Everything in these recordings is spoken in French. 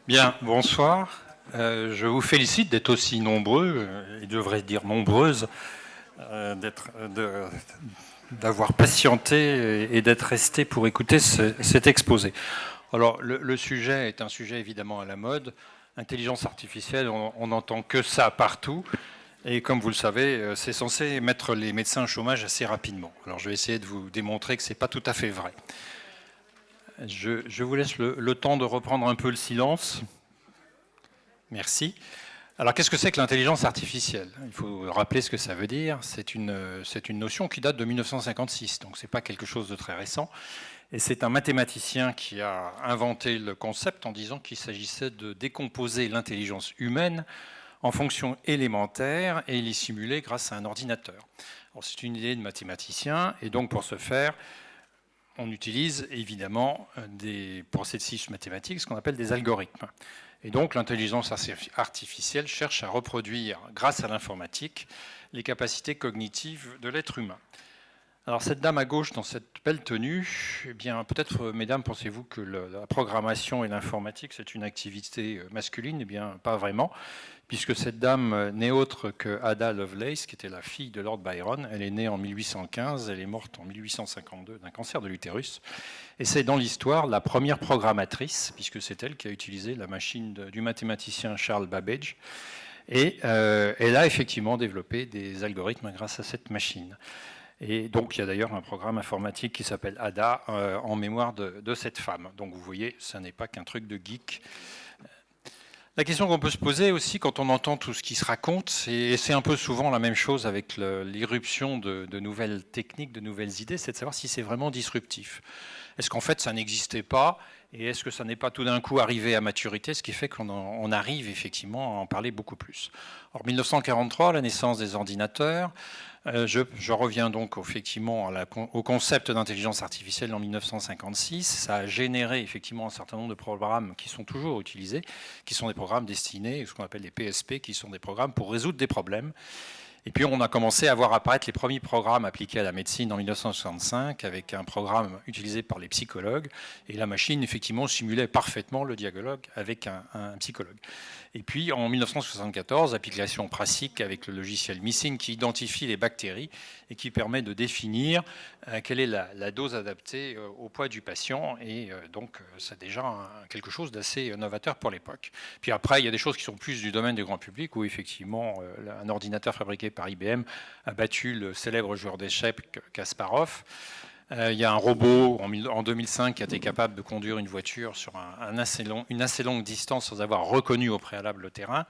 Bien, bonsoir. Je vous félicite d'être aussi nombreux, et devrais dire nombreuses, d'avoir patienté et d'être resté pour écouter cet exposé. Alors, le sujet est un sujet évidemment à la mode. Intelligence artificielle, on n'entend que ça partout. Et comme vous le savez, c'est censé mettre les médecins au chômage assez rapidement. Alors, je vais essayer de vous démontrer que ce n'est pas tout à fait vrai. Je vous laisse le temps de reprendre un peu le silence. Merci. Alors, qu'est-ce que c'est que l'intelligence artificielle? Il faut rappeler ce que ça veut dire. C'est une notion qui date de 1956, donc ce n'est pas quelque chose de très récent. Et c'est un mathématicien qui a inventé le concept en disant qu'il s'agissait de décomposer l'intelligence humaine en fonctions élémentaires et les simuler grâce à un ordinateur. Alors, c'est une idée de mathématicien, et donc pour ce faire, on utilise évidemment des processus mathématiques, ce qu'on appelle des algorithmes. Et donc l'intelligence artificielle cherche à reproduire, grâce à l'informatique, les capacités cognitives de l'être humain. Alors cette dame à gauche dans cette belle tenue, eh bien peut-être, mesdames, pensez-vous que la programmation et l'informatique c'est une activité masculine? Eh bien pas vraiment, puisque cette dame n'est autre que Ada Lovelace, qui était la fille de Lord Byron. Elle est née en 1815, elle est morte en 1852 d'un cancer de l'utérus. Et c'est dans l'histoire la première programmatrice, puisque c'est elle qui a utilisé la machine du mathématicien Charles Babbage. Et elle a effectivement développé des algorithmes grâce à cette machine. Et donc, il y a d'ailleurs un programme informatique qui s'appelle Ada en mémoire de cette femme. Donc, vous voyez, ça n'est pas qu'un truc de geek. La question qu'on peut se poser aussi quand on entend tout ce qui se raconte, et c'est un peu souvent la même chose avec l'irruption de nouvelles techniques, de nouvelles idées, c'est de savoir si c'est vraiment disruptif. Est-ce qu'en fait ça n'existait pas, et est-ce que ça n'est pas tout d'un coup arrivé à maturité, ce qui fait qu'on arrive effectivement à en parler beaucoup plus. En 1943, la naissance des ordinateurs. Je reviens donc effectivement au concept d'intelligence artificielle en 1956. Ça a généré effectivement un certain nombre de programmes qui sont toujours utilisés, qui sont des programmes destinés, ce qu'on appelle des PSP, qui sont des programmes pour résoudre des problèmes. Et puis on a commencé à voir apparaître les premiers programmes appliqués à la médecine en 1965 avec un programme utilisé par les psychologues. Et la machine, effectivement, simulait parfaitement le dialogue avec un psychologue. Et puis en 1974, application pratique avec le logiciel Missing qui identifie les bactéries et qui permet de définir quelle est la dose adaptée au poids du patient. Et donc c'est déjà quelque chose d'assez novateur pour l'époque. Puis après, il y a des choses qui sont plus du domaine du grand public où effectivement un ordinateur fabriqué par IBM a battu le célèbre joueur d'échecs Kasparov. Il y a un robot en 2005 qui a été capable de conduire une voiture sur une assez longue distance sans avoir reconnu au préalable le terrain.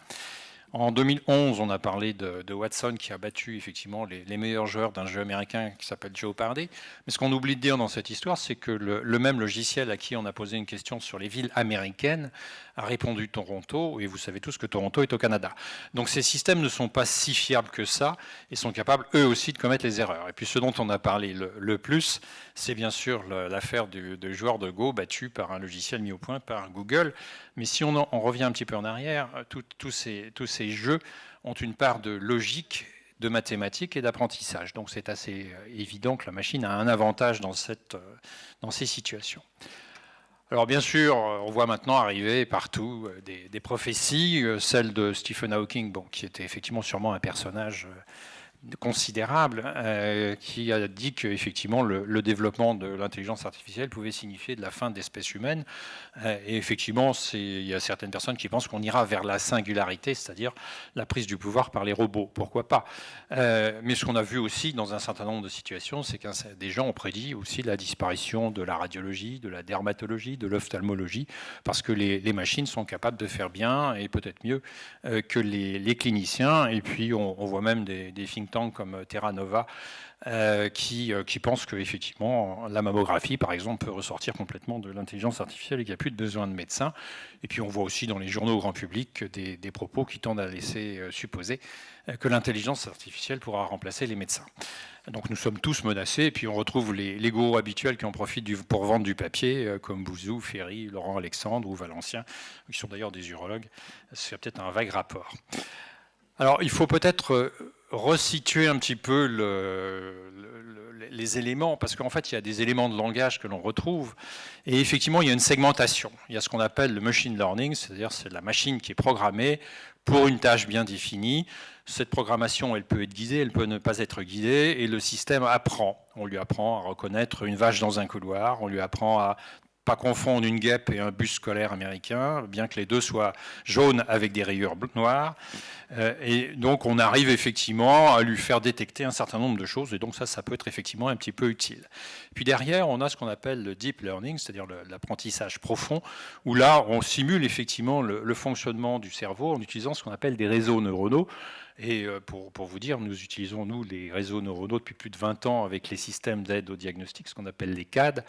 En 2011, on a parlé de Watson qui a battu effectivement les meilleurs joueurs d'un jeu américain qui s'appelle Jeopardy. Mais ce qu'on oublie de dire dans cette histoire, c'est que le même logiciel à qui on a posé une question sur les villes américaines a répondu Toronto, et vous savez tous que Toronto est au Canada. Donc ces systèmes ne sont pas si fiables que ça et sont capables eux aussi de commettre les erreurs. Et puis ce dont on a parlé le plus, c'est bien sûr l'affaire de joueur de Go battu par un logiciel mis au point par Google. Mais si on revient un petit peu en arrière, tous ces jeux ont une part de logique, de mathématiques et d'apprentissage. Donc c'est assez évident que la machine a un avantage dans ces situations. Alors bien sûr, on voit maintenant arriver partout des prophéties, celle de Stephen Hawking, qui était effectivement sûrement un personnage considérable, qui a dit qu'effectivement le développement de l'intelligence artificielle pouvait signifier de la fin de l'espèce humaine. Et effectivement, il y a certaines personnes qui pensent qu'on ira vers la singularité, c'est-à-dire la prise du pouvoir par les robots. Pourquoi pas? Mais ce qu'on a vu aussi dans un certain nombre de situations, c'est que des gens ont prédit aussi la disparition de la radiologie, de la dermatologie, de l'ophtalmologie, parce que les machines sont capables de faire bien et peut-être mieux que les cliniciens. Et puis on voit même des think tanks comme Terra Nova qui pensent qu'effectivement la mammographie par exemple peut ressortir complètement de l'intelligence artificielle et qu'il n'y a plus de besoin de médecins. Et puis on voit aussi dans les journaux grand public des propos qui tendent à laisser supposer que l'intelligence artificielle pourra remplacer les médecins. Donc nous sommes tous menacés, et puis on retrouve les gourous habituels qui en profitent pour vendre du papier, comme Bouzou, Ferry, Laurent Alexandre ou Valencien, qui sont d'ailleurs des urologues. C'est peut-être un vague rapport. Alors il faut peut-être resituer un petit peu les éléments, parce qu'en fait, il y a des éléments de langage que l'on retrouve, et effectivement, il y a une segmentation. Il y a ce qu'on appelle le machine learning, c'est-à-dire c'est la machine qui est programmée pour une tâche bien définie. Cette programmation, elle peut être guidée, elle peut ne pas être guidée, et le système apprend. On lui apprend à reconnaître une vache dans un couloir, on lui apprend à pas confondre une guêpe et un bus scolaire américain, bien que les deux soient jaunes avec des rayures noires. Et donc on arrive effectivement à lui faire détecter un certain nombre de choses, et donc ça peut être effectivement un petit peu utile. Puis derrière, on a ce qu'on appelle le deep learning, c'est-à-dire l'apprentissage profond, où là on simule effectivement le fonctionnement du cerveau en utilisant ce qu'on appelle des réseaux neuronaux. Et pour vous dire, nous utilisons, nous, les réseaux neuronaux depuis plus de 20 ans avec les systèmes d'aide au diagnostic, ce qu'on appelle les CAD.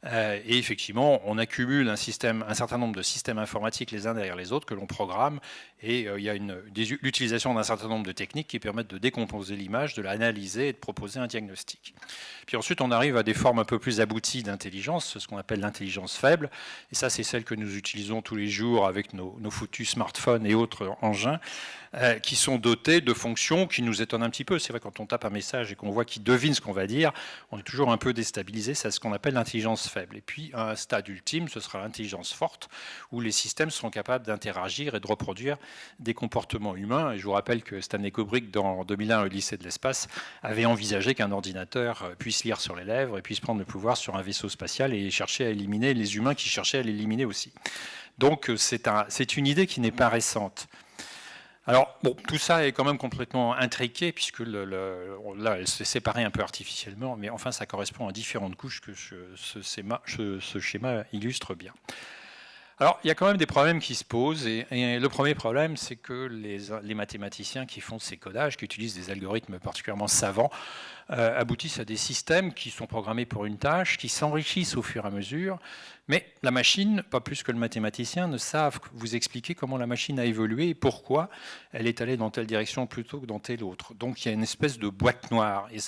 Et effectivement, on accumule un certain nombre de systèmes informatiques les uns derrière les autres que l'on programme. Et il y a l'utilisation d'un certain nombre de techniques qui permettent de décomposer l'image, de l'analyser et de proposer un diagnostic. Puis ensuite, on arrive à des formes un peu plus abouties d'intelligence, ce qu'on appelle l'intelligence faible. Et ça, c'est celle que nous utilisons tous les jours avec nos foutus smartphones et autres engins, qui sont dotés de fonctions qui nous étonnent un petit peu. C'est vrai, quand on tape un message et qu'on voit qu'il devine ce qu'on va dire, on est toujours un peu déstabilisé. C'est ce qu'on appelle l'intelligence faible. Et puis, à un stade ultime, ce sera l'intelligence forte, où les systèmes seront capables d'interagir et de reproduire des comportements humains. Et je vous rappelle que Stanley Kubrick, dans 2001, Odyssée de l'espace, avait envisagé qu'un ordinateur puisse lire sur les lèvres et puisse prendre le pouvoir sur un vaisseau spatial et chercher à éliminer les humains qui cherchaient à l'éliminer aussi. Donc, c'est une idée qui n'est pas récente. Alors, bon, tout ça est quand même complètement intriqué, puisque là, elle s'est séparée un peu artificiellement, mais enfin, ça correspond à différentes couches que ce schéma illustre bien. Alors, il y a quand même des problèmes qui se posent, et le premier problème, c'est que les mathématiciens qui font ces codages, qui utilisent des algorithmes particulièrement savants, aboutissent à des systèmes qui sont programmés pour une tâche, qui s'enrichissent au fur et à mesure, mais la machine, pas plus que le mathématicien, ne savent vous expliquer comment la machine a évolué et pourquoi elle est allée dans telle direction plutôt que dans telle autre. Donc il y a une espèce de boîte noire, et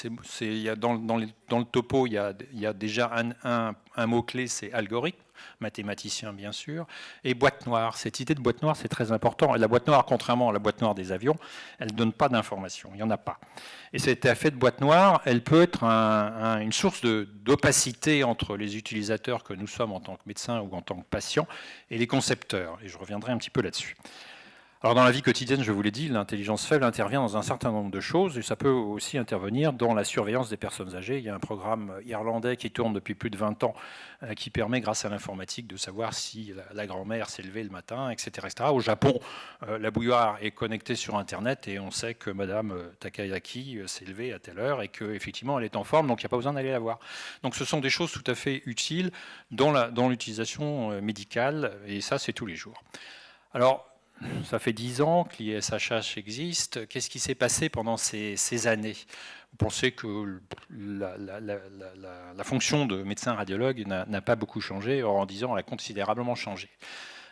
dans le topo, il y a déjà un mot-clé, c'est algorithme, mathématicien bien sûr, et boîte noire. Cette idée de boîte noire, c'est très important. Et la boîte noire, contrairement à la boîte noire des avions, elle ne donne pas d'informations, il n'y en a pas. Et cet effet de boîte noire, elle peut être une source d'opacité entre les utilisateurs que nous sommes en tant que médecins ou en tant que patients et les concepteurs. Et je reviendrai un petit peu là-dessus. Alors dans la vie quotidienne, je vous l'ai dit, l'intelligence faible intervient dans un certain nombre de choses, et ça peut aussi intervenir dans la surveillance des personnes âgées. Il y a un programme irlandais qui tourne depuis plus de 20 ans qui permet, grâce à l'informatique, de savoir si la grand-mère s'est levée le matin, etc., etc. Au Japon, la bouilloire est connectée sur Internet et on sait que Madame Takayaki s'est levée à telle heure et qu'effectivement elle est en forme, donc il n'y a pas besoin d'aller la voir. Donc ce sont des choses tout à fait utiles dans l'utilisation médicale, et ça c'est tous les jours. Alors, ça fait 10 ans que l'ISHH existe. Qu'est-ce qui s'est passé pendant ces années ? Vous pensez que la fonction de médecin radiologue n'a pas beaucoup changé. Or, en 10 ans, elle a considérablement changé.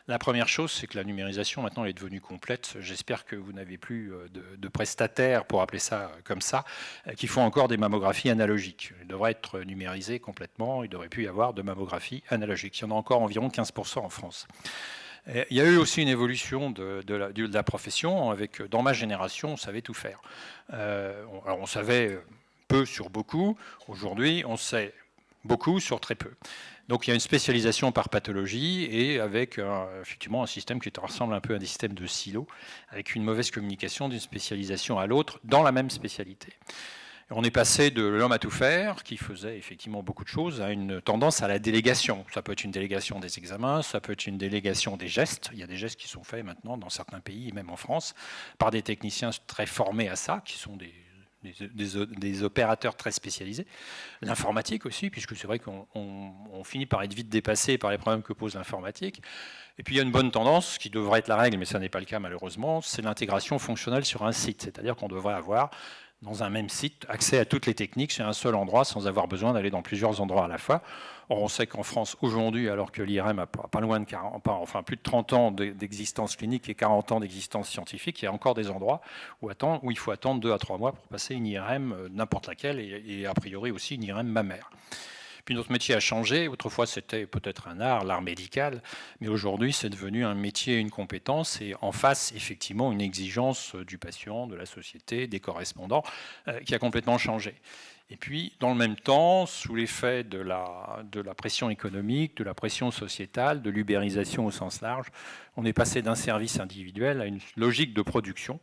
La première chose, c'est que la numérisation, maintenant, elle est devenue complète. J'espère que vous n'avez plus de prestataires, pour appeler ça comme ça, qui font encore des mammographies analogiques. Elles devraient être numérisées complètement. Il ne devrait plus y avoir de mammographie analogique. Il y en a encore environ 15% en France. Il y a eu aussi une évolution de la profession. Dans ma génération, on savait tout faire. Alors on savait peu sur beaucoup. Aujourd'hui, on sait beaucoup sur très peu. Donc il y a une spécialisation par pathologie et avec effectivement un système qui ressemble un peu à des systèmes de silos, avec une mauvaise communication d'une spécialisation à l'autre dans la même spécialité. On est passé de l'homme à tout faire, qui faisait effectivement beaucoup de choses, à une tendance à la délégation. Ça peut être une délégation des examens, ça peut être une délégation des gestes. Il y a des gestes qui sont faits maintenant dans certains pays, même en France, par des techniciens très formés à ça, qui sont des opérateurs très spécialisés. L'informatique aussi, puisque c'est vrai qu'on finit par être vite dépassé par les problèmes que pose l'informatique. Et puis il y a une bonne tendance, qui devrait être la règle, mais ça n'est pas le cas malheureusement, c'est l'intégration fonctionnelle sur un site. C'est-à-dire qu'on devrait avoir dans un même site, accès à toutes les techniques chez un seul endroit sans avoir besoin d'aller dans plusieurs endroits à la fois. Or, on sait qu'en France, aujourd'hui, alors que l'IRM a pas loin de 40, enfin plus de 30 ans d'existence clinique et 40 ans d'existence scientifique, il y a encore des endroits où il faut attendre 2 à 3 mois pour passer une IRM, n'importe laquelle, et a priori aussi une IRM mammaire. Puis notre métier a changé. Autrefois, c'était peut-être un art, l'art médical, mais aujourd'hui, c'est devenu un métier et une compétence, et en face, effectivement, une exigence du patient, de la société, des correspondants, qui a complètement changé. Et puis, dans le même temps, sous l'effet de la pression économique, de la pression sociétale, de l'ubérisation au sens large, on est passé d'un service individuel à une logique de production,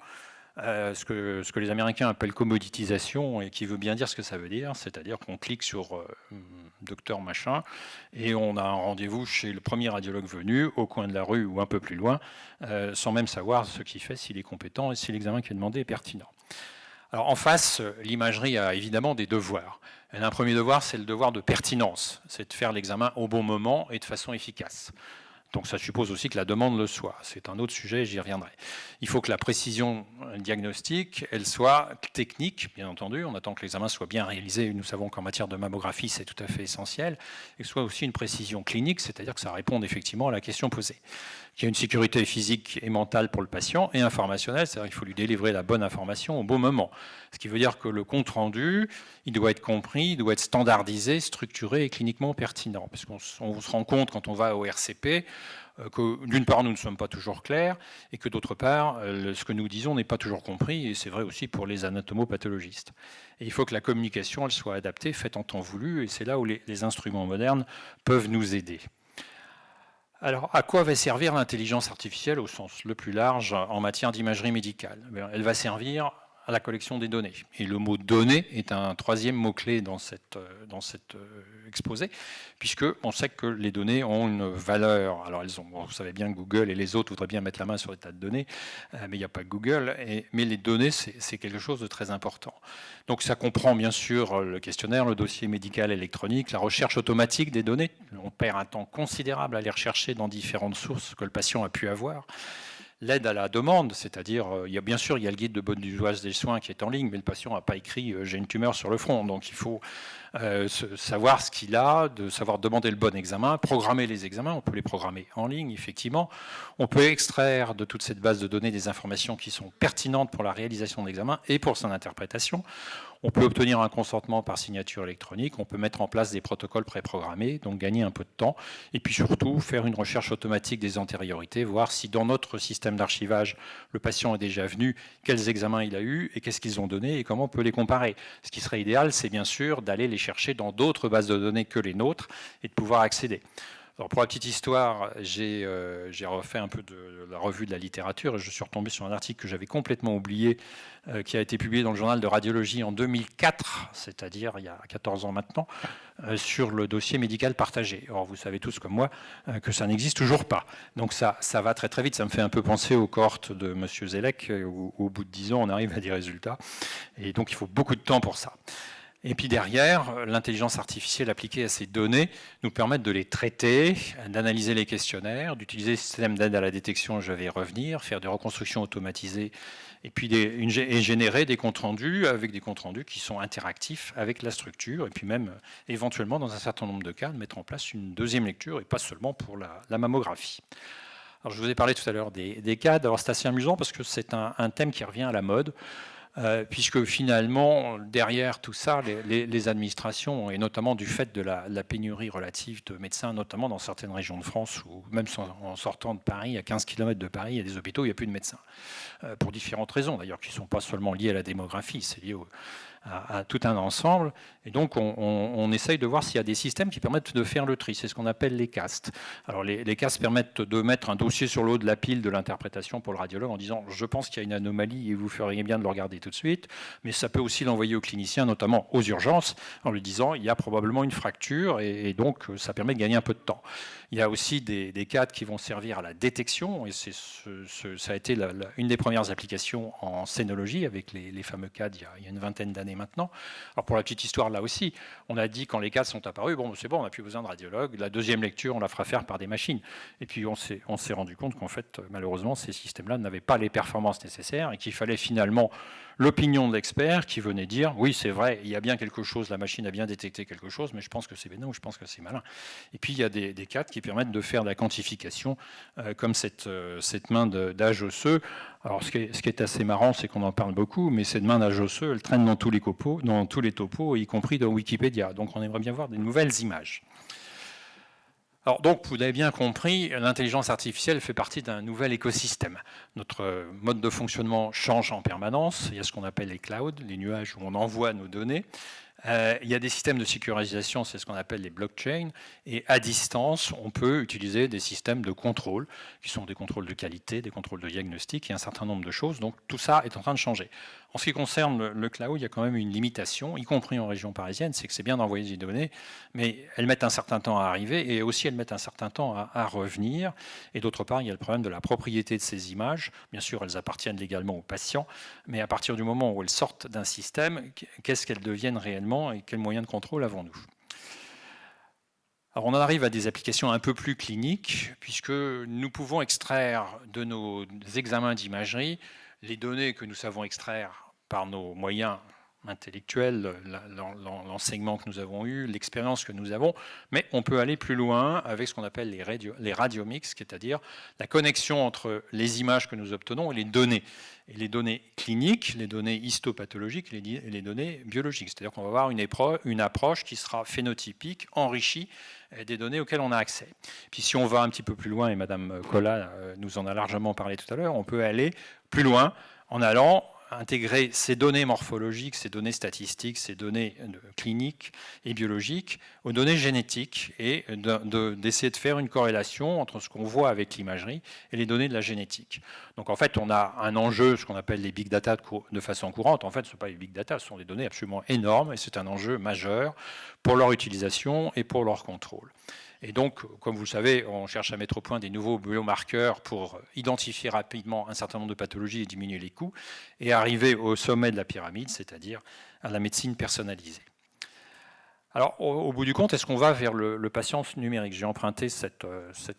ce que les Américains appellent commoditisation, et qui veut bien dire ce que ça veut dire, c'est-à-dire qu'on clique sur docteur machin, et on a un rendez-vous chez le premier radiologue venu, au coin de la rue ou un peu plus loin, sans même savoir ce qu'il fait, s'il est compétent et si l'examen qui est demandé est pertinent. Alors en face, l'imagerie a évidemment des devoirs. Un premier devoir, c'est le devoir de pertinence, c'est de faire l'examen au bon moment et de façon efficace. Donc ça suppose aussi que la demande le soit. C'est un autre sujet, j'y reviendrai. Il faut que la précision diagnostique, elle soit technique, bien entendu. On attend que l'examen soit bien réalisé. Nous savons qu'en matière de mammographie, c'est tout à fait essentiel. Et que ce soit aussi une précision clinique, c'est-à-dire que ça réponde effectivement à la question posée. Qu'il y ait une sécurité physique et mentale pour le patient, et informationnelle, c'est-à-dire qu'il faut lui délivrer la bonne information au bon moment. Ce qui veut dire que le compte-rendu, il doit être compris, il doit être standardisé, structuré et cliniquement pertinent. Parce qu'on se rend compte quand on va au RCP que d'une part, nous ne sommes pas toujours clairs, et que d'autre part, ce que nous disons n'est pas toujours compris, et c'est vrai aussi pour les anatomopathologistes. Et il faut que la communication, elle soit adaptée, faite en temps voulu, et c'est là où les instruments modernes peuvent nous aider. Alors, à quoi va servir l'intelligence artificielle au sens le plus large en matière d'imagerie médicale? Elle va servir à la collection des données. Et le mot données est un troisième mot-clé dans cet exposé, puisqu'on sait que les données ont une valeur. Alors, vous savez bien que Google et les autres voudraient bien mettre la main sur les tas de données, mais il n'y a pas que Google. Mais les données, c'est quelque chose de très important. Donc, ça comprend bien sûr le questionnaire, le dossier médical électronique, la recherche automatique des données. On perd un temps considérable à les rechercher dans différentes sources que le patient a pu avoir. L'aide à la demande, c'est-à-dire, il y a le guide de bon usage des soins qui est en ligne, mais le patient n'a pas écrit j'ai une tumeur sur le front, donc il faut savoir ce qu'il a, de savoir demander le bon examen, programmer les examens, on peut les programmer en ligne, effectivement. On peut extraire de toute cette base de données des informations qui sont pertinentes pour la réalisation de l'examen et pour son interprétation. On peut obtenir un consentement par signature électronique, on peut mettre en place des protocoles préprogrammés, donc gagner un peu de temps, et puis surtout faire une recherche automatique des antériorités, voir si dans notre système d'archivage, le patient est déjà venu, quels examens il a eu, et qu'est-ce qu'ils ont donné, et comment on peut les comparer. Ce qui serait idéal, c'est bien sûr d'aller les chercher dans d'autres bases de données que les nôtres, et de pouvoir accéder. Alors pour la petite histoire, j'ai refait un peu de la revue de la littérature et je suis retombé sur un article que j'avais complètement oublié, qui a été publié dans le journal de radiologie en 2004, c'est-à-dire il y a 14 ans maintenant, sur le dossier médical partagé. Or, vous savez tous comme moi que ça n'existe toujours pas. Donc ça va très très vite. Ça me fait un peu penser aux cohortes de M. Zellek, où au bout de 10 ans, on arrive à des résultats. Et donc il faut beaucoup de temps pour ça. Et puis derrière, l'intelligence artificielle appliquée à ces données nous permet de les traiter, d'analyser les questionnaires, d'utiliser le système d'aide à la détection, je vais y revenir, faire des reconstructions automatisées, et puis générer des comptes rendus avec des comptes rendus qui sont interactifs avec la structure, et puis même éventuellement, dans un certain nombre de cas, de mettre en place une deuxième lecture, et pas seulement pour la mammographie. Alors, je vous ai parlé tout à l'heure des CAD. Alors c'est assez amusant parce que c'est un thème qui revient à la mode. Puisque finalement, derrière tout ça, les administrations, et notamment du fait de la pénurie relative de médecins, notamment dans certaines régions de France, ou même en sortant de Paris, à 15 km de Paris, il y a des hôpitaux où il n'y a plus de médecins. Pour différentes raisons, d'ailleurs, qui ne sont pas seulement liées à la démographie, c'est lié à tout un ensemble. Et donc, on essaye de voir s'il y a des systèmes qui permettent de faire le tri. C'est ce qu'on appelle les castes. Alors, les castes permettent de mettre un dossier sur le haut de la pile de l'interprétation pour le radiologue en disant « je pense qu'il y a une anomalie et vous feriez bien de le regarder tout de suite ». Mais ça peut aussi l'envoyer au clinicien, notamment aux urgences, en lui disant « il y a probablement une fracture » et donc ça permet de gagner un peu de temps. Il y a aussi des cadres qui vont servir à la détection, et ça a été une des premières applications en scénologie avec les fameux cadres il y a une vingtaine d'années maintenant. Alors pour la petite histoire, là aussi, on a dit quand les cadres sont apparus, bon c'est bon, on n'a plus besoin de radiologue, la deuxième lecture, on la fera faire par des machines. Et puis on s'est rendu compte qu'en fait, malheureusement, ces systèmes-là n'avaient pas les performances nécessaires et qu'il fallait finalement l'opinion de l'expert qui venait dire oui c'est vrai, il y a bien quelque chose, la machine a bien détecté quelque chose, mais je pense que c'est bénin ou je pense que c'est malin. Et puis il y a des cadres qui permettent de faire de la quantification, comme cette main d'âge osseux. Alors, ce qui est assez marrant, c'est qu'on en parle beaucoup, mais cette main nage osseux, elle traîne dans tous les topos, y compris dans Wikipédia. Donc, on aimerait bien voir des nouvelles images. Alors, donc, vous avez bien compris, l'intelligence artificielle fait partie d'un nouvel écosystème. Notre mode de fonctionnement change en permanence. Il y a ce qu'on appelle les clouds, les nuages où on envoie nos données. Il y a des systèmes de sécurisation, c'est ce qu'on appelle les blockchains, et à distance, on peut utiliser des systèmes de contrôle, qui sont des contrôles de qualité, des contrôles de diagnostic, et un certain nombre de choses. Donc tout ça est en train de changer. En ce qui concerne le cloud, il y a quand même une limitation, y compris en région parisienne, c'est que c'est bien d'envoyer des données, mais elles mettent un certain temps à arriver, et aussi elles mettent un certain temps à revenir. Et d'autre part, il y a le problème de la propriété de ces images. Bien sûr, elles appartiennent légalement aux patients, mais à partir du moment où elles sortent d'un système, qu'est-ce qu'elles deviennent réellement et quels moyens de contrôle avons-nous? Alors on en arrive à des applications un peu plus cliniques, puisque nous pouvons extraire de nos examens d'imagerie les données que nous savons extraire par nos moyens intellectuels, l'enseignement que nous avons eu, l'expérience que nous avons, mais on peut aller plus loin avec ce qu'on appelle les radiomix, c'est-à-dire la connexion entre les images que nous obtenons et les données. Et les données cliniques, les données histopathologiques et les données biologiques. C'est-à-dire qu'on va avoir une approche qui sera phénotypique, enrichie des données auxquelles on a accès. Puis si on va un petit peu plus loin, et Madame Collat nous en a largement parlé tout à l'heure, on peut aller plus loin en allant intégrer ces données morphologiques, ces données statistiques, ces données cliniques et biologiques aux données génétiques et d'essayer de faire une corrélation entre ce qu'on voit avec l'imagerie et les données de la génétique. Donc en fait, on a un enjeu, ce qu'on appelle les big data de façon courante. En fait, ce ne sont pas les big data, ce sont des données absolument énormes et c'est un enjeu majeur pour leur utilisation et pour leur contrôle. Et donc, comme vous le savez, on cherche à mettre au point des nouveaux biomarqueurs pour identifier rapidement un certain nombre de pathologies et diminuer les coûts, et arriver au sommet de la pyramide, c'est-à-dire à la médecine personnalisée. Alors, au bout du compte, est-ce qu'on va vers le patient numérique? J'ai emprunté cette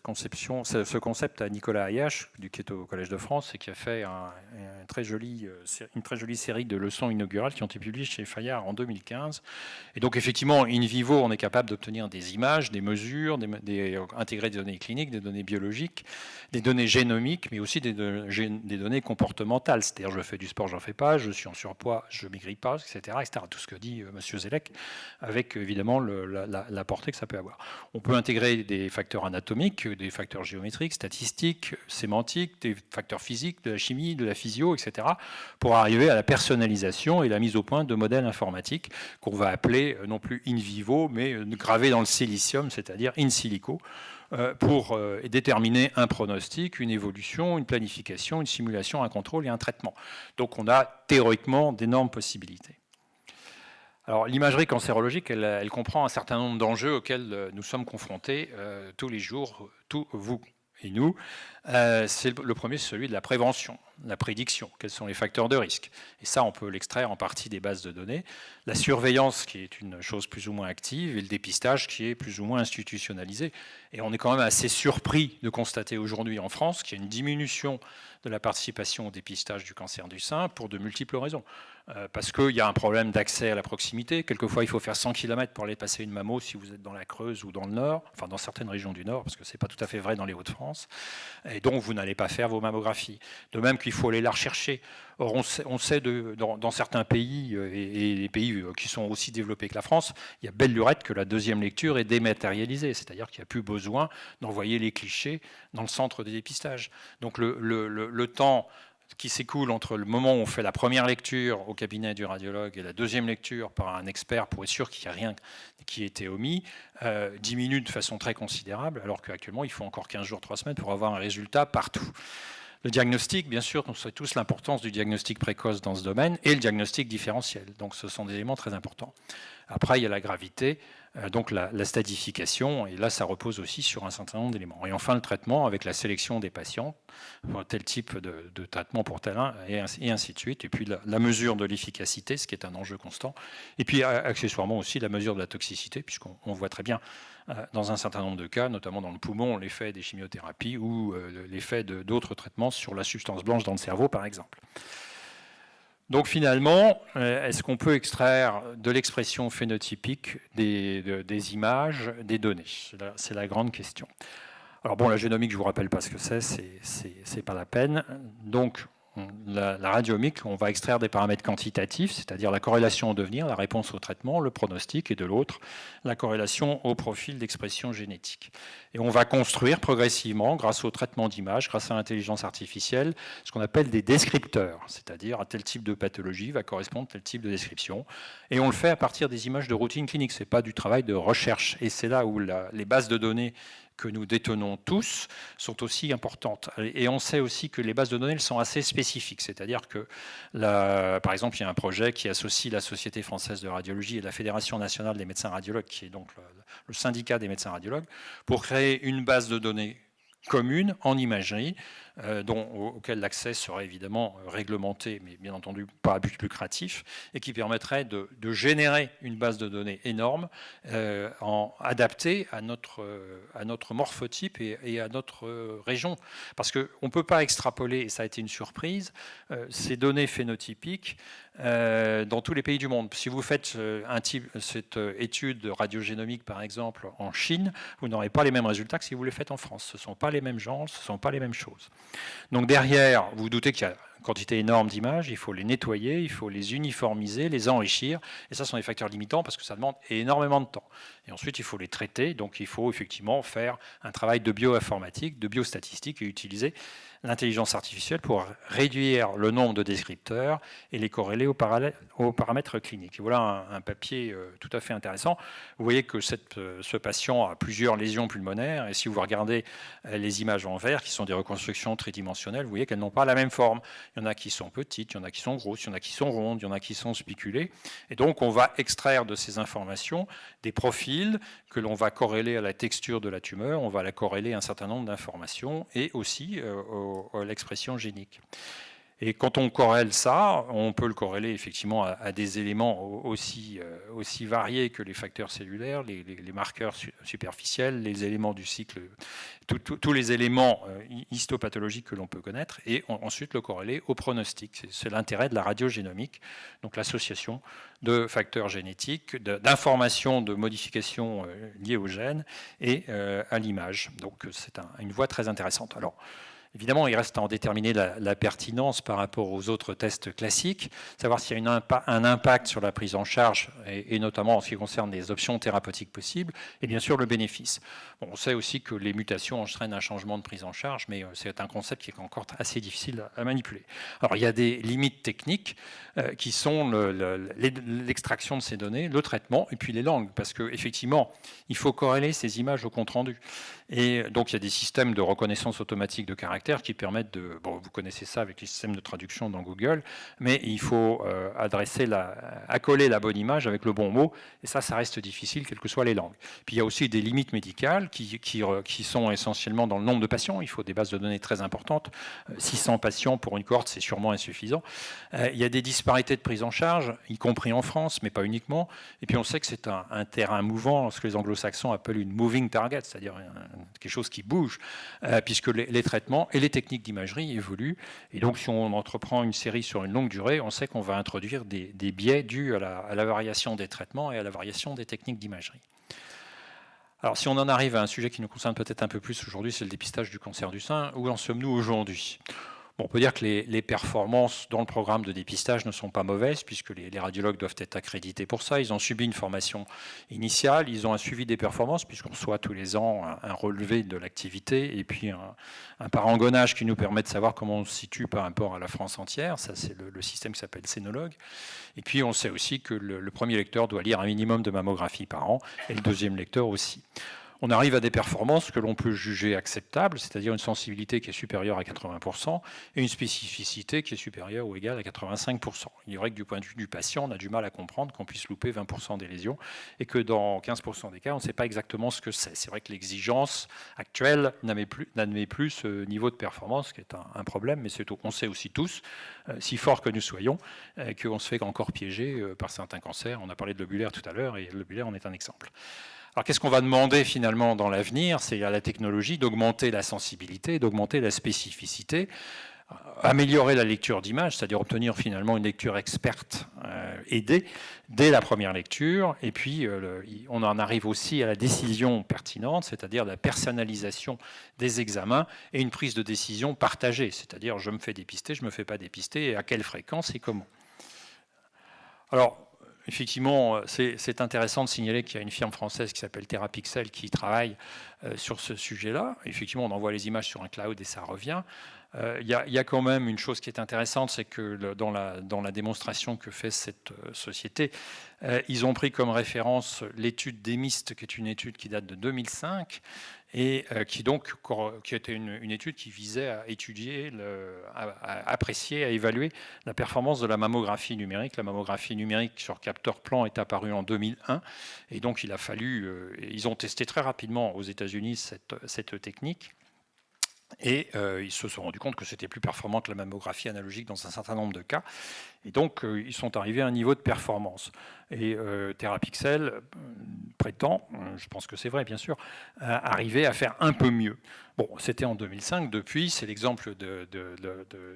conception, ce concept à Nicolas Ayache, qui est au Collège de France, et qui a fait une très jolie série de leçons inaugurales qui ont été publiées chez Fayard en 2015. Et donc, effectivement, in vivo, on est capable d'obtenir des images, des mesures, intégrer des données cliniques, des données biologiques, des données génomiques, mais aussi des données comportementales. C'est-à-dire, je fais du sport, j'en fais pas, je suis en surpoids, je maigris pas, etc., etc. Tout ce que dit M. Zellec, avec évidemment la portée que ça peut avoir. On peut intégrer des facteurs anatomiques, des facteurs géométriques, statistiques, sémantiques, des facteurs physiques, de la chimie, de la physio, etc., pour arriver à la personnalisation et la mise au point de modèles informatiques qu'on va appeler non plus in vivo, mais gravés dans le silicium, c'est-à-dire in silico, pour déterminer un pronostic, une évolution, une planification, une simulation, un contrôle et un traitement. Donc on a théoriquement d'énormes possibilités. Alors, l'imagerie cancérologique, elle comprend un certain nombre d'enjeux auxquels nous sommes confrontés tous les jours, vous et nous. Le premier, c'est celui de la prévention, la prédiction. Quels sont les facteurs de risque? Et ça, on peut l'extraire en partie des bases de données. La surveillance, qui est une chose plus ou moins active, et le dépistage, qui est plus ou moins institutionnalisé. Et on est quand même assez surpris de constater aujourd'hui en France qu'il y a une diminution de la participation au dépistage du cancer du sein pour de multiples raisons. Parce qu'il y a un problème d'accès à la proximité. Quelquefois, il faut faire 100 km pour aller passer une mammo si vous êtes dans la Creuse ou dans le Nord, enfin dans certaines régions du Nord, parce que ce n'est pas tout à fait vrai dans les Hauts-de-France. Et donc, vous n'allez pas faire vos mammographies. De même qu'il faut aller la rechercher. Or, on sait dans certains pays, et les pays qui sont aussi développés que la France, il y a belle lurette que la deuxième lecture est dématérialisée, c'est-à-dire qu'il n'y a plus besoin d'envoyer les clichés dans le centre de dépistage. Donc, le temps qui s'écoule entre le moment où on fait la première lecture au cabinet du radiologue et la deuxième lecture par un expert pour être sûr qu'il n'y a rien qui ait été omis, diminue de façon très considérable, alors qu'actuellement, il faut encore 15 jours, 3 semaines pour avoir un résultat partout. Le diagnostic, bien sûr, on sait tous l'importance du diagnostic précoce dans ce domaine et le diagnostic différentiel. Donc, ce sont des éléments très importants. Après, il y a la gravité, donc la stadification, et là, ça repose aussi sur un certain nombre d'éléments. Et enfin, le traitement avec la sélection des patients, pour tel type de traitement pour tel un, et ainsi de suite. Et puis, la mesure de l'efficacité, ce qui est un enjeu constant. Et puis, accessoirement aussi, la mesure de la toxicité, puisqu'on voit très bien dans un certain nombre de cas, notamment dans le poumon, l'effet des chimiothérapies ou l'effet d'autres traitements sur la substance blanche dans le cerveau, par exemple. Donc finalement, est-ce qu'on peut extraire de l'expression phénotypique des images, des données? C'est la grande question. Alors bon, la génomique, je ne vous rappelle pas ce que c'est pas la peine. Donc la radiomique, on va extraire des paramètres quantitatifs, c'est-à-dire la corrélation au devenir, la réponse au traitement, le pronostic, et de l'autre, la corrélation au profil d'expression génétique. Et on va construire progressivement, grâce au traitement d'image, grâce à l'intelligence artificielle, ce qu'on appelle des descripteurs, c'est-à-dire à tel type de pathologie va correspondre tel type de description. Et on le fait à partir des images de routine clinique, ce n'est pas du travail de recherche. Et c'est là où les bases de données que nous détenons tous sont aussi importantes. Et on sait aussi que les bases de données elles sont assez spécifiques, c'est-à-dire que, par exemple, il y a un projet qui associe la Société française de radiologie et la Fédération nationale des médecins radiologues, qui est donc le syndicat des médecins radiologues, pour créer une base de données commune en imagerie, auquel l'accès serait évidemment réglementé, mais bien entendu pas à but lucratif, et qui permettrait de générer une base de données énorme, adaptée à notre morphotype et à notre région. Parce qu'on ne peut pas extrapoler, et ça a été une surprise, ces données phénotypiques dans tous les pays du monde. Si vous faites cette étude radiogénomique, par exemple, en Chine, vous n'aurez pas les mêmes résultats que si vous les faites en France. Ce ne sont pas les mêmes gens, ce ne sont pas les mêmes choses. Donc derrière, vous vous doutez qu'il y a une quantité énorme d'images, il faut les nettoyer, il faut les uniformiser, les enrichir, et ça sont des facteurs limitants parce que ça demande énormément de temps. Et ensuite, il faut les traiter, donc il faut effectivement faire un travail de bioinformatique, de biostatistique et utiliser l'intelligence artificielle pour réduire le nombre de descripteurs et les corréler aux paramètres cliniques. Et voilà un papier tout à fait intéressant. Vous voyez que ce patient a plusieurs lésions pulmonaires, et si vous regardez les images en vert, qui sont des reconstructions tridimensionnelles, vous voyez qu'elles n'ont pas la même forme. Il y en a qui sont petites, il y en a qui sont grosses, il y en a qui sont rondes, il y en a qui sont spiculées. Et donc, on va extraire de ces informations des profils que l'on va corréler à la texture de la tumeur, on va la corréler à un certain nombre d'informations et aussi l'expression génique. Et quand on corrèle ça, on peut le corréler effectivement à des éléments aussi variés que les facteurs cellulaires, les marqueurs superficiels, les éléments du cycle, tous les éléments histopathologiques que l'on peut connaître, et ensuite le corréler au pronostic. C'est l'intérêt de la radiogénomique, donc l'association de facteurs génétiques, d'informations de modifications liées au gène et à l'image. Donc c'est une voie très intéressante. Alors, évidemment, il reste à en déterminer la pertinence par rapport aux autres tests classiques, savoir s'il y a un impact sur la prise en charge, et notamment en ce qui concerne les options thérapeutiques possibles, et bien sûr le bénéfice. Bon, on sait aussi que les mutations entraînent un changement de prise en charge, mais c'est un concept qui est encore assez difficile à manipuler. Alors, il y a des limites techniques qui sont l'extraction de ces données, le traitement, et puis les langues, parce qu'effectivement, il faut corréler ces images au compte-rendu. Et donc, il y a des systèmes de reconnaissance automatique de caractères qui permettent de... Bon, vous connaissez ça avec les systèmes de traduction dans Google, mais il faut accoler la bonne image avec le bon mot, et ça reste difficile, quelles que soient les langues. Puis, il y a aussi des limites médicales qui sont essentiellement dans le nombre de patients. Il faut des bases de données très importantes. 600 patients pour une cohorte, c'est sûrement insuffisant. Il y a des disparités de prise en charge, y compris en France, mais pas uniquement. Et puis, on sait que c'est un terrain mouvant, ce que les anglo-saxons appellent une moving target, c'est-à-dire quelque chose qui bouge, puisque les traitements et les techniques d'imagerie évoluent. Et donc, si on entreprend une série sur une longue durée, on sait qu'on va introduire des biais dus à la variation des traitements et à la variation des techniques d'imagerie. Alors, si on en arrive à un sujet qui nous concerne peut-être un peu plus aujourd'hui, c'est le dépistage du cancer du sein. Où en sommes-nous aujourd'hui ? Bon, on peut dire que les performances dans le programme de dépistage ne sont pas mauvaises, puisque les radiologues doivent être accrédités pour ça. Ils ont subi une formation initiale, ils ont un suivi des performances, puisqu'on reçoit tous les ans un relevé de l'activité, et puis un parangonnage qui nous permet de savoir comment on se situe par rapport à la France entière. Ça, c'est le système qui s'appelle Sénologue. Et puis, on sait aussi que le premier lecteur doit lire un minimum de mammographie par an, et le deuxième lecteur aussi. On arrive à des performances que l'on peut juger acceptables, c'est-à-dire une sensibilité qui est supérieure à 80% et une spécificité qui est supérieure ou égale à 85%. Il est vrai que du point de vue du patient, on a du mal à comprendre qu'on puisse louper 20% des lésions et que dans 15% des cas, on ne sait pas exactement ce que c'est. C'est vrai que l'exigence actuelle n'admet plus ce niveau de performance, qui est un problème, mais on sait aussi tous, si forts que nous soyons, qu'on se fait encore piéger par certains cancers. On a parlé de lobulaire tout à l'heure, et le lobulaire en est un exemple. Alors, qu'est-ce qu'on va demander finalement dans l'avenir ? C'est à la technologie d'augmenter la sensibilité, d'augmenter la spécificité. améliorer la lecture d'image, c'est-à-dire obtenir finalement une lecture experte aidée dès la première lecture. Et puis, on en arrive aussi à la décision pertinente, c'est-à-dire la personnalisation des examens et une prise de décision partagée, c'est-à-dire je me fais dépister, je ne me fais pas dépister, et à quelle fréquence et comment. Alors, effectivement, c'est intéressant de signaler qu'il y a une firme française qui s'appelle Therapixel qui travaille sur ce sujet-là. Effectivement, on envoie les images sur un cloud et ça revient. Il y a quand même une chose qui est intéressante, c'est que dans la démonstration que fait cette société, ils ont pris comme référence l'étude d'EMIST, qui est une étude qui date de 2005, et qui était une étude qui visait à étudier, à apprécier, à évaluer la performance de la mammographie numérique. La mammographie numérique sur capteur plan est apparue en 2001, et donc il a fallu, ils ont testé très rapidement aux États-Unis cette technique. Et ils se sont rendus compte que c'était plus performant que la mammographie analogique dans un certain nombre de cas. Et donc, ils sont arrivés à un niveau de performance. Et Therapixel prétend, je pense que c'est vrai bien sûr, arriver à faire un peu mieux. Bon, c'était en 2005. Depuis, c'est l'exemple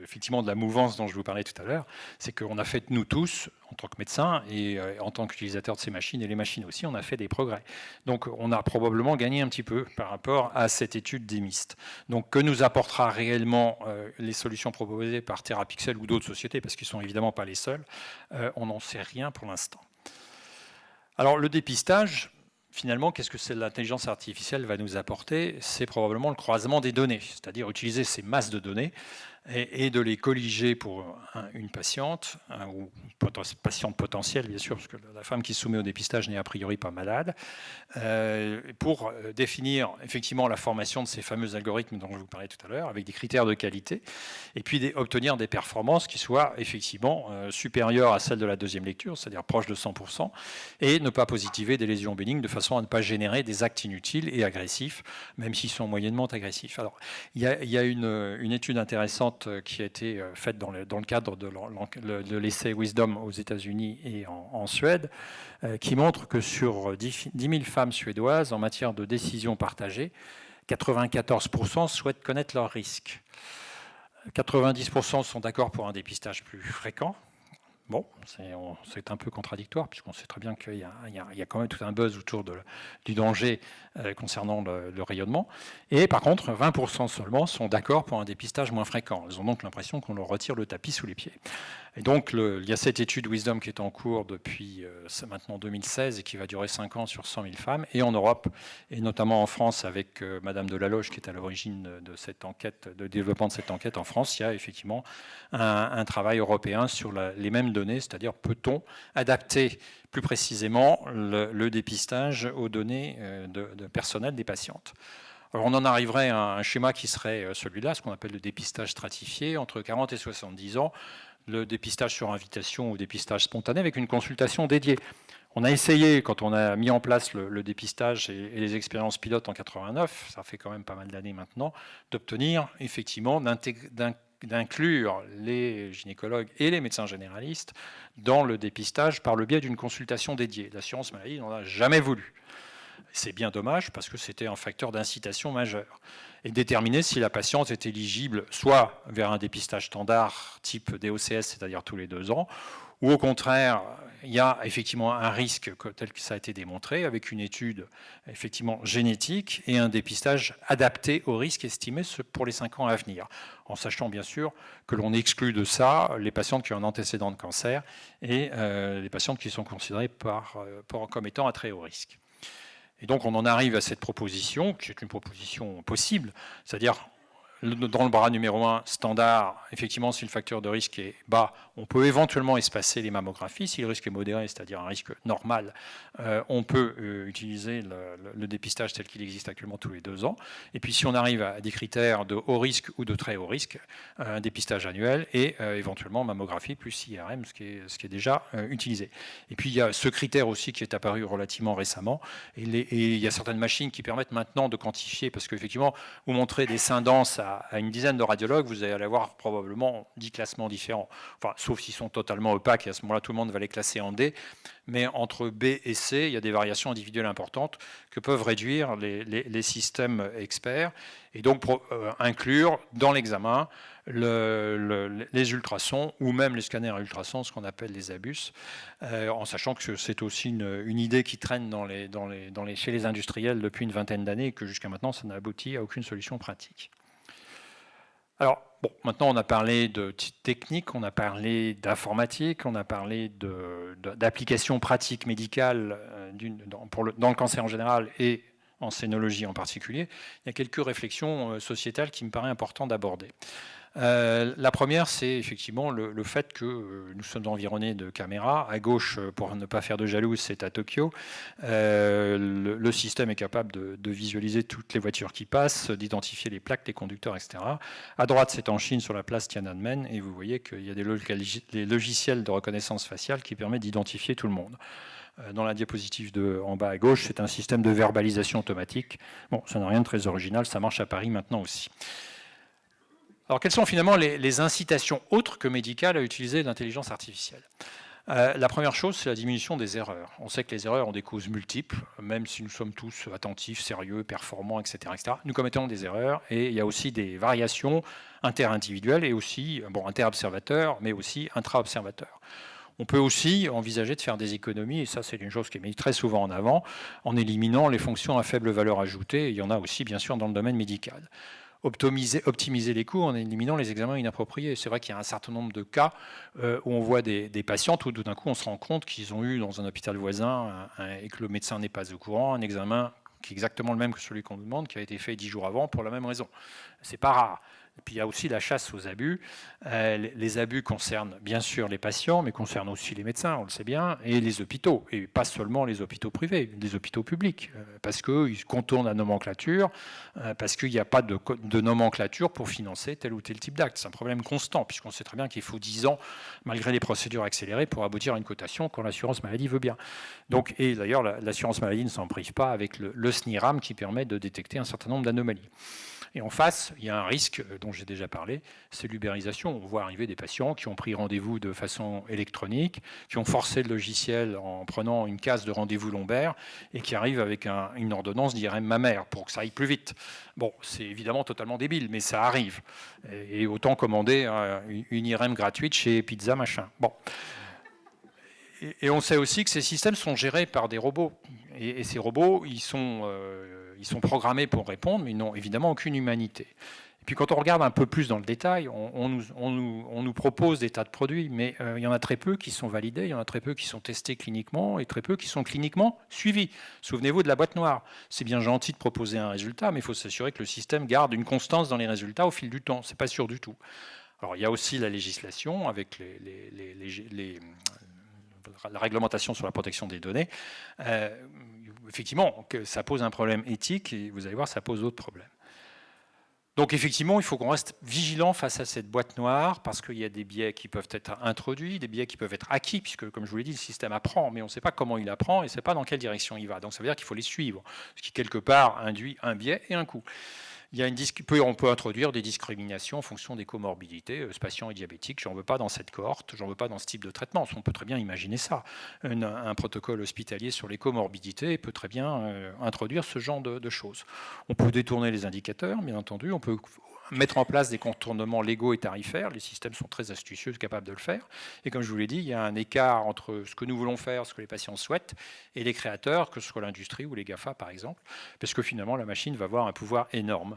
effectivement de la mouvance dont je vous parlais tout à l'heure. C'est qu'on a fait, nous tous, en tant que médecins et en tant qu'utilisateurs de ces machines, et les machines aussi, on a fait des progrès. Donc, on a probablement gagné un petit peu par rapport à cette étude d'EMIST. Donc, que nous apportera réellement les solutions proposées par Therapixel ou d'autres sociétés, parce qu'ils ne sont évidemment pas les seuls, on n'en sait rien pour l'instant. Alors, le dépistage, finalement, qu'est-ce que l'intelligence artificielle va nous apporter? C'est probablement le croisement des données, c'est-à-dire utiliser ces masses de données et de les colliger pour une patiente, ou patiente potentielle, bien sûr, parce que la femme qui se soumet au dépistage n'est a priori pas malade, pour définir effectivement la formation de ces fameux algorithmes dont je vous parlais tout à l'heure, avec des critères de qualité, et puis obtenir des performances qui soient effectivement supérieures à celles de la deuxième lecture, c'est-à-dire proches de 100%, et ne pas positiver des lésions bénignes de façon à ne pas générer des actes inutiles et agressifs, même s'ils sont moyennement agressifs. Alors, il y a une étude intéressante qui a été faite dans le cadre de l'essai Wisdom aux États-Unis et en Suède, qui montre que sur 10 000 femmes suédoises, en matière de décision partagée, 94% souhaitent connaître leurs risques. 90% sont d'accord pour un dépistage plus fréquent. Bon, c'est un peu contradictoire, puisqu'on sait très bien qu'il y a quand même tout un buzz autour du danger concernant le rayonnement. Et par contre, 20% seulement sont d'accord pour un dépistage moins fréquent. Ils ont donc l'impression qu'on leur retire le tapis sous les pieds. Et donc, il y a cette étude Wisdom qui est en cours depuis maintenant 2016 et qui va durer 5 ans sur 100 000 femmes. Et en Europe, et notamment en France, avec Madame Delaloge qui est à l'origine de cette enquête, de développement de cette enquête en France, il y a effectivement un travail européen sur les mêmes données, c'est-à-dire peut-on adapter plus précisément le dépistage aux données de personnel des patientes. Alors on en arriverait à un schéma qui serait celui-là, ce qu'on appelle le dépistage stratifié, entre 40 et 70 ans, le dépistage sur invitation ou dépistage spontané avec une consultation dédiée. On a essayé, quand on a mis en place le dépistage et les expériences pilotes en 89, ça fait quand même pas mal d'années maintenant, d'obtenir effectivement d'inclure les gynécologues et les médecins généralistes dans le dépistage par le biais d'une consultation dédiée. L'assurance maladie n'en a jamais voulu. C'est bien dommage parce que c'était un facteur d'incitation majeur. Et déterminer si la patiente est éligible soit vers un dépistage standard type DOCS, c'est-à-dire tous les 2 ans, ou au contraire, il y a effectivement un risque tel que ça a été démontré avec une étude effectivement génétique et un dépistage adapté au risque estimé pour les 5 ans à venir, en sachant bien sûr que l'on exclut de ça les patientes qui ont un antécédent de cancer et les patientes qui sont considérées comme étant à très haut risque. Et donc on en arrive à cette proposition, qui est une proposition possible, c'est-à-dire dans le bras numéro 1, standard, effectivement, si le facteur de risque est bas, on peut éventuellement espacer les mammographies. Si le risque est modéré, c'est-à-dire un risque normal, on peut utiliser le dépistage tel qu'il existe actuellement tous les 2 ans. Et puis si on arrive à des critères de haut risque ou de très haut risque, un dépistage annuel et éventuellement mammographie plus IRM, ce qui est déjà utilisé. Et puis il y a ce critère aussi qui est apparu relativement récemment. Et il y a certaines machines qui permettent maintenant de quantifier, parce qu'effectivement, vous montrez des seins denses à une dizaine de radiologues, vous allez avoir probablement 10 classements différents. Enfin, sauf s'ils sont totalement opaques, et à ce moment-là, tout le monde va les classer en D. Mais entre B et C, il y a des variations individuelles importantes que peuvent réduire les systèmes experts, et donc inclure dans l'examen les ultrasons ou même les scanners à ultrasons, ce qu'on appelle les ABUS, en sachant que c'est aussi une idée qui traîne chez les industriels depuis une vingtaine d'années et que jusqu'à maintenant, ça n'a abouti à aucune solution pratique. Alors, bon, maintenant, on a parlé de technique, on a parlé d'informatique, on a parlé d'applications pratiques médicales dans le cancer en général et en scénologie en particulier. Il y a quelques réflexions sociétales qui me paraît important d'aborder. La première, c'est effectivement le fait que nous sommes environnés de caméras. À gauche, pour ne pas faire de jaloux, c'est à Tokyo. Le système est capable de visualiser toutes les voitures qui passent, d'identifier les plaques, les conducteurs, etc. À droite, c'est en Chine, sur la place Tiananmen, et vous voyez qu'il y a des logiciels de reconnaissance faciale qui permettent d'identifier tout le monde. Dans la diapositive en bas à gauche, c'est un système de verbalisation automatique. Bon, ça n'a rien de très original, ça marche à Paris maintenant aussi. Alors, quelles sont finalement les incitations autres que médicales à utiliser l'intelligence artificielle ? La première chose, c'est la diminution des erreurs. On sait que les erreurs ont des causes multiples, même si nous sommes tous attentifs, sérieux, performants, etc., etc. Nous commettons des erreurs, et il y a aussi des variations inter-individuelles et aussi inter-observateurs, mais aussi intra-observateurs. On peut aussi envisager de faire des économies, et ça c'est une chose qui est mise très souvent en avant, en éliminant les fonctions à faible valeur ajoutée, et il y en a aussi bien sûr dans le domaine médical. Optimiser les coûts en éliminant les examens inappropriés. C'est vrai qu'il y a un certain nombre de cas où on voit des patients, tout d'un coup on se rend compte qu'ils ont eu dans un hôpital voisin, et que le médecin n'est pas au courant, un examen qui est exactement le même que celui qu'on nous demande, qui a été fait 10 jours avant pour la même raison. C'est pas rare. Et puis il y a aussi la chasse aux abus. Les abus concernent bien sûr les patients, mais concernent aussi les médecins, on le sait bien, et les hôpitaux, et pas seulement les hôpitaux privés, les hôpitaux publics, parce qu'ils contournent la nomenclature, parce qu'il n'y a pas de nomenclature pour financer tel ou tel type d'acte. C'est un problème constant, puisqu'on sait très bien qu'il faut 10 ans, malgré les procédures accélérées, pour aboutir à une cotation quand l'assurance maladie veut bien. Donc, et d'ailleurs, l'assurance maladie ne s'en prive pas avec le SNIRAM qui permet de détecter un certain nombre d'anomalies. Et en face, il y a un risque dont j'ai déjà parlé, c'est l'ubérisation. On voit arriver des patients qui ont pris rendez-vous de façon électronique, qui ont forcé le logiciel en prenant une case de rendez-vous lombaire et qui arrivent avec une ordonnance d'IRM mammaire pour que ça aille plus vite. Bon, c'est évidemment totalement débile, mais ça arrive. Et autant commander une IRM gratuite chez Pizza Machin. Bon. Et on sait aussi que ces systèmes sont gérés par des robots. Et ces robots, ils sont programmés pour répondre, mais ils n'ont évidemment aucune humanité. Et puis quand on regarde un peu plus dans le détail, on nous propose des tas de produits, mais il y en a très peu qui sont validés, il y en a très peu qui sont testés cliniquement, et très peu qui sont cliniquement suivis. Souvenez-vous de la boîte noire. C'est bien gentil de proposer un résultat, mais il faut s'assurer que le système garde une constance dans les résultats au fil du temps. Ce n'est pas sûr du tout. Alors il y a aussi la législation avec la réglementation sur la protection des données. Effectivement, ça pose un problème éthique et vous allez voir, ça pose d'autres problèmes. Donc effectivement, il faut qu'on reste vigilant face à cette boîte noire parce qu'il y a des biais qui peuvent être introduits, des biais qui peuvent être acquis, puisque comme je vous l'ai dit, le système apprend, mais on ne sait pas comment il apprend et on ne sait pas dans quelle direction il va. Donc ça veut dire qu'il faut les suivre, ce qui quelque part induit un biais et un coût. On peut introduire des discriminations en fonction des comorbidités. Ce patient est diabétique, j'en veux pas dans cette cohorte, j'en veux pas dans ce type de traitement. On peut très bien imaginer ça. Un protocole hospitalier sur les comorbidités peut très bien introduire ce genre de choses. On peut détourner les indicateurs, bien entendu. On peut mettre en place des contournements légaux et tarifaires. Les systèmes sont très astucieux, capables de le faire. Et comme je vous l'ai dit, il y a un écart entre ce que nous voulons faire, ce que les patients souhaitent, et les créateurs, que ce soit l'industrie ou les GAFA, par exemple, parce que finalement, la machine va avoir un pouvoir énorme.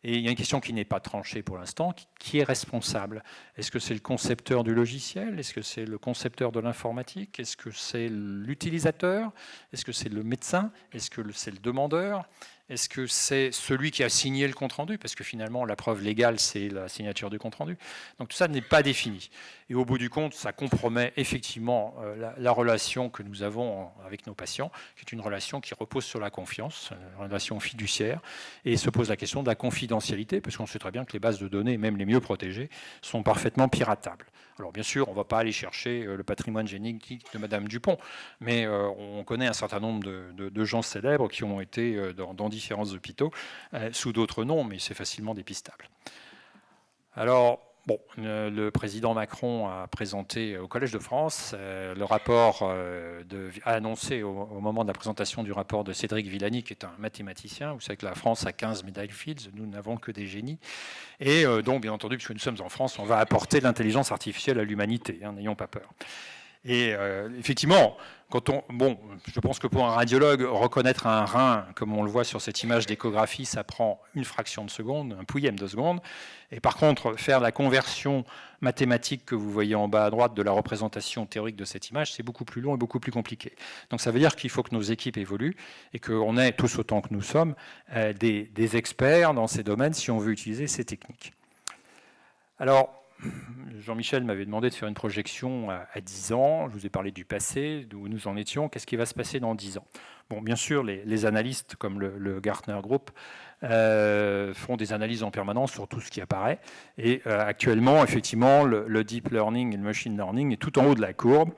Et il y a une question qui n'est pas tranchée pour l'instant. Qui est responsable? Est-ce que c'est le concepteur du logiciel? Est-ce que c'est le concepteur de l'informatique? Est-ce que c'est l'utilisateur? Est-ce que c'est le médecin? Est-ce que c'est le demandeur? Est-ce que c'est celui qui a signé le compte-rendu? Parce que finalement, la preuve légale, c'est la signature du compte-rendu. Donc tout ça n'est pas défini. Et au bout du compte, ça compromet effectivement la relation que nous avons avec nos patients, qui est une relation qui repose sur la confiance, une relation fiduciaire, et se pose la question de la confidentialité, parce qu'on sait très bien que les bases de données, même les mieux protégées, sont parfaitement piratables. Alors bien sûr, on ne va pas aller chercher le patrimoine génétique de Madame Dupont, mais on connaît un certain nombre de gens célèbres qui ont été dans différents hôpitaux, sous d'autres noms, mais c'est facilement dépistable. Alors, bon, le président Macron a présenté au Collège de France le rapport, a annoncé au moment de la présentation du rapport de Cédric Villani, qui est un mathématicien. Vous savez que la France a 15 médailles Fields, nous n'avons que des génies. Et donc, bien entendu, puisque nous sommes en France, on va apporter l'intelligence artificielle à l'humanité, n'ayons pas peur. Et effectivement, je pense que pour un radiologue, reconnaître un rein, comme on le voit sur cette image d'échographie, ça prend une fraction de seconde, un pouillème de seconde. Et par contre, faire la conversion mathématique que vous voyez en bas à droite de la représentation théorique de cette image, c'est beaucoup plus long et beaucoup plus compliqué. Donc ça veut dire qu'il faut que nos équipes évoluent et qu'on ait, tous autant que nous sommes, des experts dans ces domaines si on veut utiliser ces techniques. Alors, Jean-Michel m'avait demandé de faire une projection à 10 ans. Je vous ai parlé du passé, d'où nous en étions. Qu'est-ce qui va se passer dans 10 ans? Bon, bien sûr, les analystes comme le Gartner Group font des analyses en permanence sur tout ce qui apparaît. Et actuellement, effectivement, le deep learning et le machine learning est tout en haut de la courbe.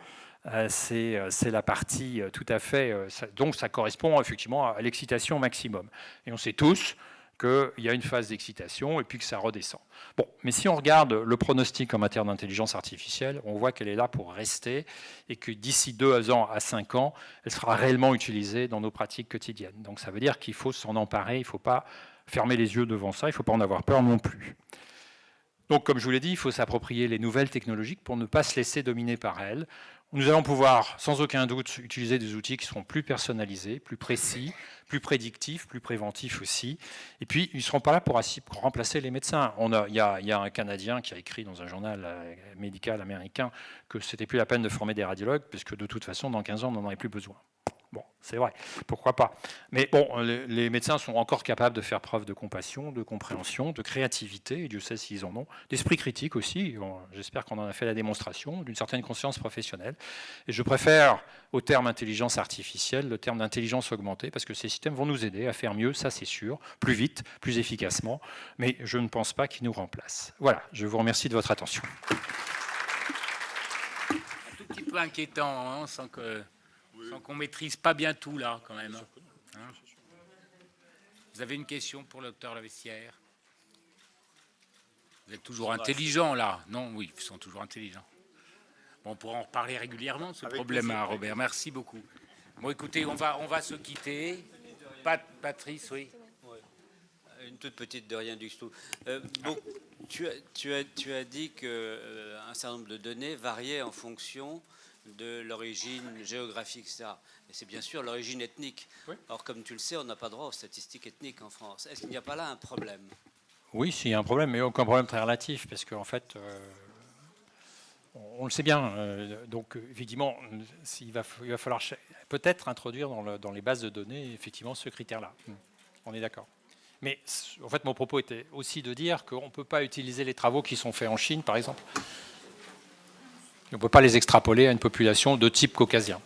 C'est la partie tout à fait... donc ça correspond effectivement à l'excitation maximum. Et on sait tous qu'il y a une phase d'excitation et puis que ça redescend. Bon, mais si on regarde le pronostic en matière d'intelligence artificielle, on voit qu'elle est là pour rester et que d'ici 2 ans à 5 ans, elle sera réellement utilisée dans nos pratiques quotidiennes. Donc ça veut dire qu'il faut s'en emparer, il ne faut pas fermer les yeux devant ça, il ne faut pas en avoir peur non plus. Donc comme je vous l'ai dit, il faut s'approprier les nouvelles technologies pour ne pas se laisser dominer par elles. Nous allons pouvoir, sans aucun doute, utiliser des outils qui seront plus personnalisés, plus précis, plus prédictifs, plus préventifs aussi. Et puis, ils ne seront pas là pour remplacer les médecins. Il y a un Canadien qui a écrit dans un journal médical américain que ce n'était plus la peine de former des radiologues, puisque de toute façon, dans 15 ans, on n'en aurait plus besoin. Bon, c'est vrai, pourquoi pas. Mais bon, les médecins sont encore capables de faire preuve de compassion, de compréhension, de créativité, et Dieu sait s'ils en ont, d'esprit critique aussi, j'espère qu'on en a fait la démonstration, d'une certaine conscience professionnelle. Et je préfère au terme intelligence artificielle le terme d'intelligence augmentée, parce que ces systèmes vont nous aider à faire mieux, ça c'est sûr, plus vite, plus efficacement, mais je ne pense pas qu'ils nous remplacent. Voilà, je vous remercie de votre attention. Un tout petit peu inquiétant, sans qu'on ne maîtrise pas bien tout, là, quand même. Hein? Vous avez une question pour le docteur Laveissière? Vous êtes toujours intelligent, là? Non, oui, ils sont toujours intelligents. Bon, on pourra en reparler régulièrement, ce problème-là, Robert. Merci beaucoup. Bon, écoutez, on va se quitter. Patrice, oui. Une toute petite de rien du tout. Tu as dit qu'un certain nombre de données variaient en fonction de l'origine géographique, etc. Et c'est bien sûr l'origine ethnique. Oui. Or, comme tu le sais, on n'a pas droit aux statistiques ethniques en France. Est-ce qu'il n'y a pas là un problème? Oui, il y a un problème, mais aucun problème très relatif, parce qu'en fait, on le sait bien. Donc, effectivement, il va falloir peut-être introduire dans les bases de données, effectivement, ce critère-là. On est d'accord. Mais en fait, mon propos était aussi de dire qu'on ne peut pas utiliser les travaux qui sont faits en Chine, par exemple. On ne peut pas les extrapoler à une population de type caucasien.